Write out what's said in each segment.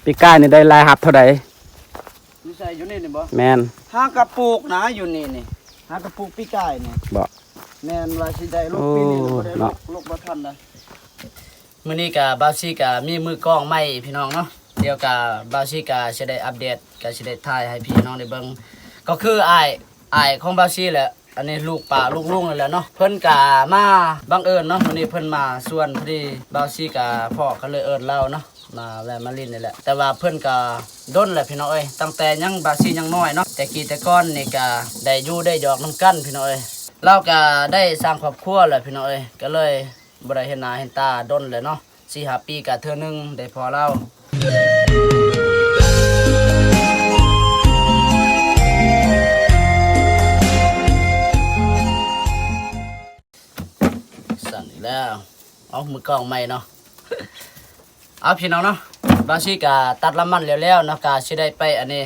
ปีก้านี่ได้รายหับเท่าใดอยู่ใส่อยู่นี่บ่แมนห้ากระปุกนะอยู่นี่ห้ากระปุกปีกายนี่บ่แม่นว่าสิได้ลูกปีนี้บ่ได้ลูกบ่ทันนะมื้อนี้ก็บาซี่ก็มีมือกล้องใหม่พี่น้องเนาะเดี๋ยวก็บาซี่ก็สิได้อัปเดตก็สิได้ถ่ายให้พี่น้องได้เบิ่งก็คืออ้ายของบาซี่แหละอันนี้ลูกป้าลูกลุงนั่นแหละเนาะเพิ่นก็มาบังเอิญเนาะมื้อนี้เพิ่นมาส่วนพอดีบาซี่ก็พ่อก็เลยเอิ้นเราเนาะมาแวะมาลิ้นนี่แหละแต่ว่าเพิ่นก็ด้นแหละพี่น้องเอ้ยตั้งแต่ยังบาซี่ยังน้อยเนาะแต่กี้แต่ก่อนนี่ก็ได้อยู่ได้หยอกน้ำกันพี่น้องเอ้ยเราก็ได้สร้างครอบครัวแหละพี่น้องเอ้ยก็เลยบ่ได้เห็นหน้าเห็นตาด้นเลยเนาะ4-5 ปีก็เทื่อนึงได้พอเราสั่นอีกแล้วเอามือกล้องใหม่เนาะเอาพี่น้องเนาะบางทีก็ตัดละมันแล้วๆเนาะก็สิได้ไปอันนี้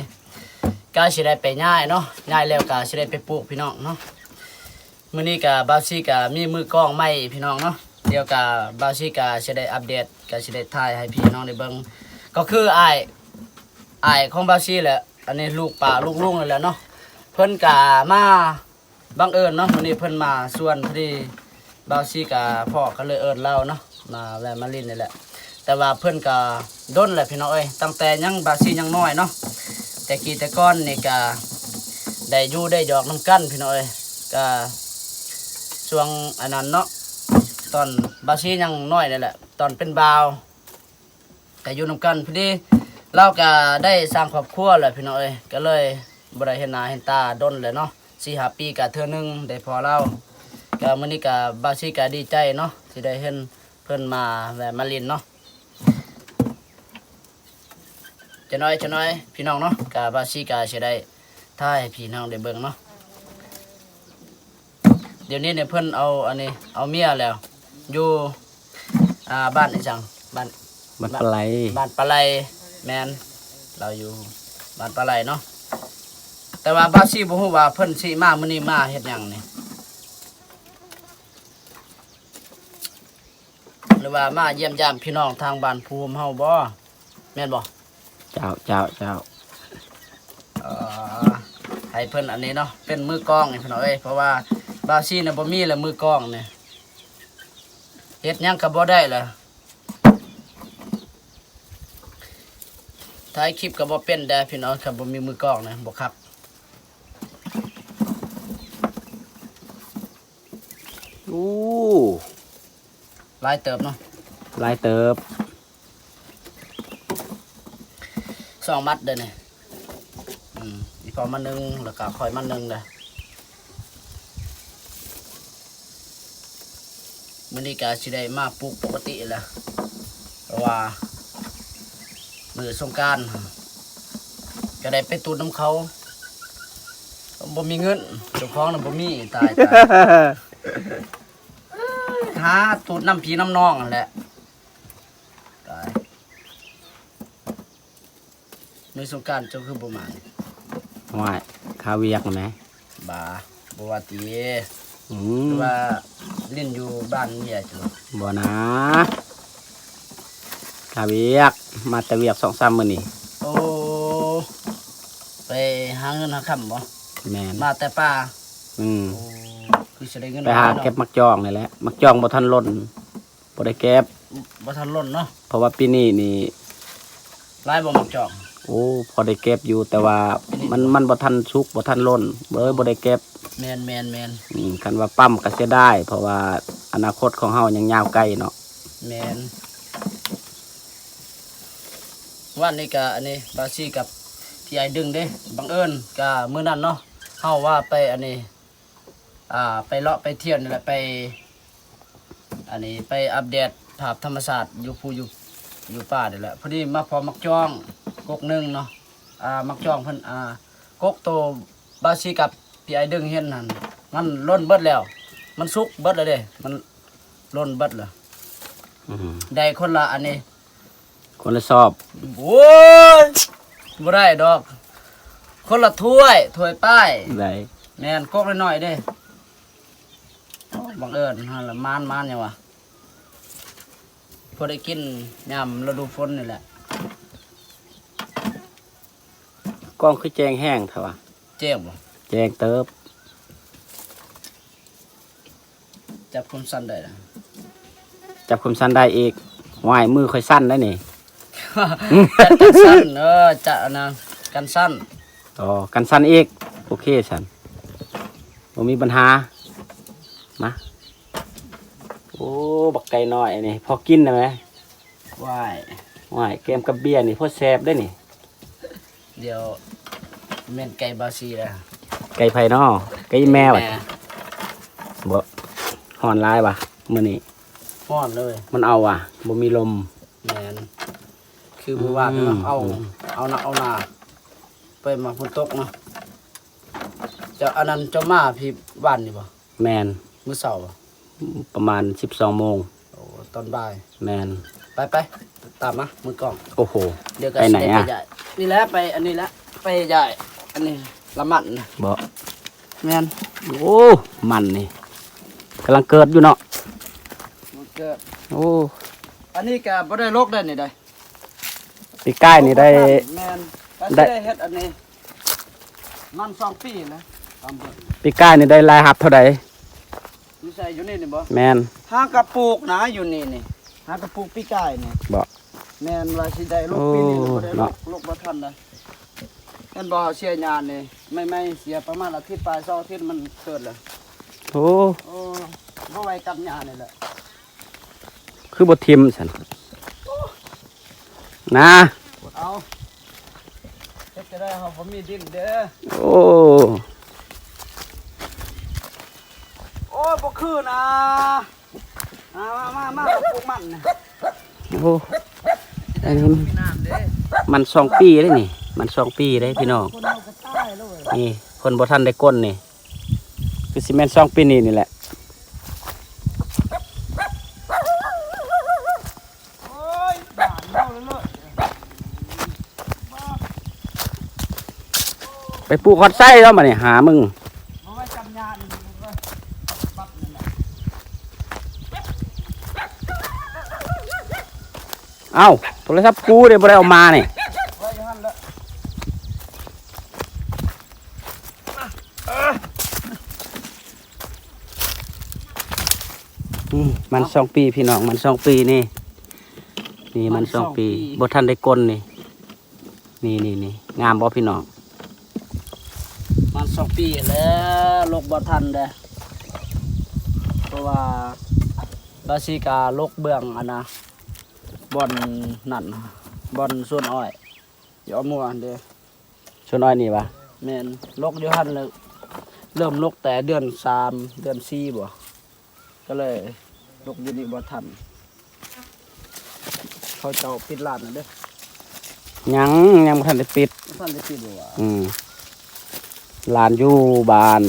ก็สิได้ไปย้ายเนาะย้ายแล้วก็สิได้ไปปลูกพี่น้องเนาะมื้อนี้ก็บางทีก็มีมือกล้องใหม่พี่น้องเนาะเดี๋ยวก็บางทีก็สิได้อัปเดตก็สิได้ถ่ายให้พี่น้องได้เบิ่งก็คืออ้ายของบางทีแหละอันนี้ลูกป้าลูกลุงนั่นแหละเนาะเพิ่นก็มาบังเอิญเนาะมื้อนี้เพิ่นมาส่วนพอดีบางทีก็พ่อก็เลยเอิ้นเราเนาะมาแวะมาลิ้นนี่แหละแต่ว่าเพื่อนก็ด้นแหละพี่น้องเอ้ยตั้งแต่ยังบาซี่ยังน้อยเนาะแต่กี้แต่ก้อนนี่ก็ได้อยู่ได้หยอกน้ำกันพี่น้องเอ้ยก็ช่วงอันนั้นเนาะตอนบาซี่ยังน้อยนี่แหละตอนเป็นบ่าวแต่อยู่น้ำกันพอดีเราก็ได้สร้างครอบครัวแหละพี่น้องเอ้ยก็เลยบ่ได้เห็นหน้าเห็นตาด้นเลยเนาะ4-5 ปีก็เทื่อนึงได้พอเราก็มื้อนี้ก็บาซี่ก็ดีใจเนาะที่ได้เห็นเพิ่นมาแวะมาลินเนาะจะน้อยพี่น้องเนาะกาบาซีกาสิได้ถ่ายพี่น้องได้เบิ่งเนาะเดี๋ยวนี้เนี่ยเพิ่นเอาอันนี้เอาเมียแล้วอยู่บ้านไอ้จังบ้านปลาไหลบ้านปลาไหลแมนเราอยู่บ้านปลาไหลเนาะแต่ว่าบาซีบ่ฮู้ว่าเพิ่นสิมามื้อนี้มาเฮ็ดหยังนี่หรือว่ามาเยี่ยมยามพี่น้องทางบ้านภูมิเฮาบ่แม่นบ่เจ้าให้เพิ่นอันนี้เนาะเป็นมือกล้องนี่พี่น้องเอ้ยเพราะว่าบาซี่น่ะบ่มีแล้วมือกล้องนี่เฮ็ดหยังก็บ่ได้ล่ะถ่ายคลิปก็บ่เป็นได้พี่น้องครับบ่มีมือกล้องนะบ่คักอู้หลายเติบเนาะลายเติบ2 มัดเด้อนี่อีกพอมานึงแล้วก็ค่อยมานึงเด้อมื้อนี้ก็สิได้มาปลูกปกติแหละเพราะว่ามื้อสงกรานต์ก็ได้ไปตูดน้ำเขาบ่มีเงินเจ้าของน่ะบ่มีตายหาตูดน้ำพี่น้ำน้องนั่นแหละตายมื้อสงกรานต์เจ้าคือบ่มาว่ายคาเวียกไหมบ่บ่ว่าติหรือว่าลิ้นอยู่บ้านเมียจังบ่นะคาเวียกมาแต่เวียก2-3 มื้อนี่โอ้ไปหาเงินหาค่ำบ่แม่นมาแต่ป่าคือสิได้เงินไปหาเก็บมักจองนี่แหละมักจองบ่ทันล้นบ่ได้เก็บบ่ทันล้นเนาะเพราะว่าปีนี้นี่หลายบ่มักจองโอ้พอได้เก็บอยู่แต่ว่ามันบ่ทันสุกบ่ทันล้นเลยบ่ได้เก็บแม่นคันว่าปั๊มก็เสียได้เพราะว่าอนาคตของเฮายังยาวไกลเนาะแม่นวันนี้ก็อันนี้บาซี่กับพี่ไอ้ดึงเด้บังเอิญก็มื้อนั้นเนาะเฮาว่าไปอันนี้ไปเลาะไปเที่ยวนี่แหละไปอันนี้ไปอัปเดตภาพธรรมชาติอยู่ป่านี่แหละพอดีมาพอมักจ้องกกนึงเนาะมักจ้องเพิ่นกกโตบาซี่กับพี่ไอ้ดึงเห็นนั่นมันล้นเบิดแล้วมันสุกเบิดแล้วเด้มันล้นเบิดแล้วได้คนละอันนี้คนละสอบโอ้ยบ่ได้ดอกคนละถ้วยป้ายได้แม่นกกน้อยๆเด้บังเอิญหั่นละมานหยังวะพอได้กินยามฤดูฝนนี่แหละ กล้องคือแจงแห้งเถอะวะ เจ็บบ่ แจงเติบ จับคนสั้นได้นะ จับคมสั้นได้อีกหวายมือค่อยสั้นได้นี่ จัดกันสั้นจะนะกันสั้น อ๋อกันสั้นอีกโอเคสันบ่มีปัญหามาโอ้บักไก่น้อยนี่พอกินได้ไหม ว้าย หวายแกมกับเบียร์นี่พอแซ่บได้นี่ เดี๋ยวเม่นไก่บาซีแล้ว ไก่ไผ่นอไก่แมวอะบ่หอนลายว่ะมื้อนี้ ฟ้อนเลย มันเอาว่ะบ่มีลม แมนคือเมื่อวานเนาะเอาหนักเอาหนาไปมาฝนตกเนาะจะอันนั้นเจ้ามาพี่บ้านนี่บ่ แมน มื้อเสาร์บ่ ประมาณ12โมง โอ้ตอนบ่าย แมน ไปตามมามือกล้อง โอ้โห เดี๋ยวก็ ไปไหน สิด้ อะ ใหญ่นี่แหละไปอันนี้แหละไปใหญ่อันนี้ละมันนะ บ่ แมน โอ้มันนี่กำลังเกิดอยู่เนาะ มันเกิด โอ้ อันนี้ก็บ่ได้โรคได้นี่ได้ ปีใกล้นี่ได้ แมนก็ ได้ ได้เฮ็ดอันนี้มัน2 ปีนะตามเบิ่ง ปีใกล้นี่ได้รายหับเท่าใด นี่ใส่อยู่นี่บ่ แมน หากระปุกนะอยู่นี่นี่หากระปุกปีกายนี่ บ่ แม่นว่าสิได้ลูกปีนี้ โอ้ บ่ได้ลู เนาะ กลูกบ่ทันเลยแม่นบ่เสียงานนี่ไม่เสียประมาณอาทิตย์ปลาย2อาทิตย์มันเกิดเลย โอ้ โอ้บ่ไว้กับงานนี่แหละ คือบททิมสันนะ กดเอาเฮ็ดจะได้เฮาบ่มีดินเด้อ โอ้ โอ้บ่คือนะมาปลูกมันนะ โอ้อันนี้ มีน้ำเด้ มัน2 ปีได้นี่ มัน2 ปีได้พี่น้อง คนเฮาก็ตายแล้วเว้ย นี่คนบ่ทันได้ก้นนี่คือซีเมนต์2 ปีนี่แหละ โอ้ยด่านเฮาเลย ไปปลูกฮอดไส้แล้วมาเนี่ยหามึง บ่ไว้กับงานนี่เว้ยบัดนั่นแหละ เอ้าโทรศัพท์กูเดี๋ยวบ่ได้เอามาเนี่ย ไว้อยู่หั่นแหละ มัน2 ปีพี่น้องมัน2 ปีนี่นี่มัน2 ปีบ่ทันได้ก้นนี่นี่งามบ่พี่น้อง มัน2 ปีแล้วลูกบ่ทันเด้อเพราะว่าบาซิกาลูกเบื้องอันนะบอนนั่นบอนส่วนอ้อยอยู่เอามัวเด้อ ชวนอ้อยนี่วะ แม่นลกอยู่หั่นเลยเริ่มลกแต่เดือน3เดือน4บ่ก็เลยลกอยู่นี่บ่ทันเขาเจ้าปิดร้านน่ะเด้อ ยังบ่ทันได้ปิด บ่ทันได้ปิดบ่ว่า ลานอยู่บ้าน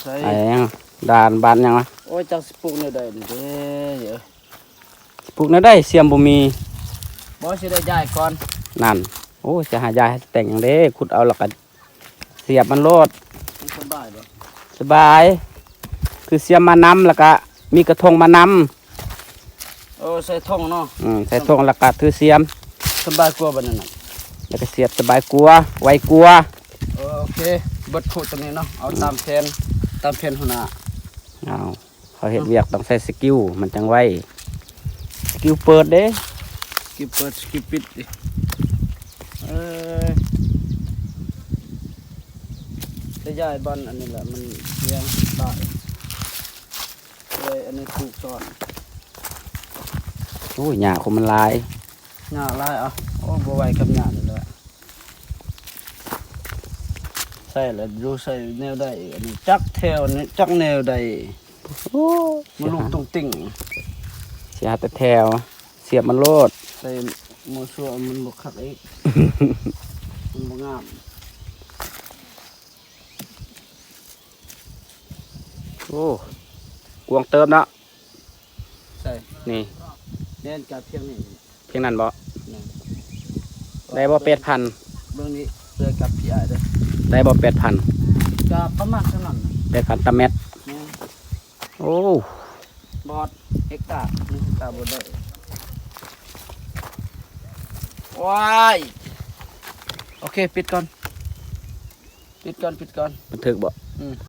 ใช่ ไอ้ยังด่านบ้านยังวะ โอ้ยจักสิปลูกแนวใดนี่เด้อเด้อ ปลูกแนวได้เสียมบ่มี บ่สิได้ย้ายก่อน นั่นโอ้จะหายายให้แต่งหยังเด้ขุดเอาแล้วก็เสียบมันโลด มันสบายบ่ สบาย คือเสียมมานำแล้วก็มีกระทงมานำ โอ้ใส่ท่องเนาะ ใส่ทงแล้วก็ถือเสียม สบายกว่าบัดนั้นน่ะ แล้วก็เสียบสบายกลัวไวกลัว โอเคเบิดขุดตรงนี้เนาะเอาตามแผนหัวหน้า เอาเขาเฮ็ดเวียกต้องใช้สกิลมันจังไวสกิลเปิดเด้ สกิปเปิดสกิปปิดดิเออได้ย้ายบ้านอันนี้แหละมันเสียงตายเลยอันนี้ถูกตอน โอ้ยหญ้าคมมันหลาย หน้าลายอ่ะโอ้บ่ไหวกับหน้านี่แหละใส่แล้วดูใส่แนวใดอีกอันนี้จักแถวนี่จักแนวใด โอ้ มันลูกตรงติ่ง เสียแต่แถวเสียบมันโลด ใส่หมูสัวมันบ่คักอีก มันบ่งาม โอ้กวงเติมเนาะ ใส่ นี่ เน้นกับเพียงนี้ เพียงนั้นบ่ นะ ได้บ่8,000 เรื่องนี้เจอกับพี่อ้ายเด้อ ได้บ่8,000 ก็ประมาณเท่านั้นน่ะ 8,000ตะเม็ด แม่น โอ้ บอดเฮกตาร์1เฮกตาร์บ่ได้ว้าย โอเคปิดก่อน บันทึกบ่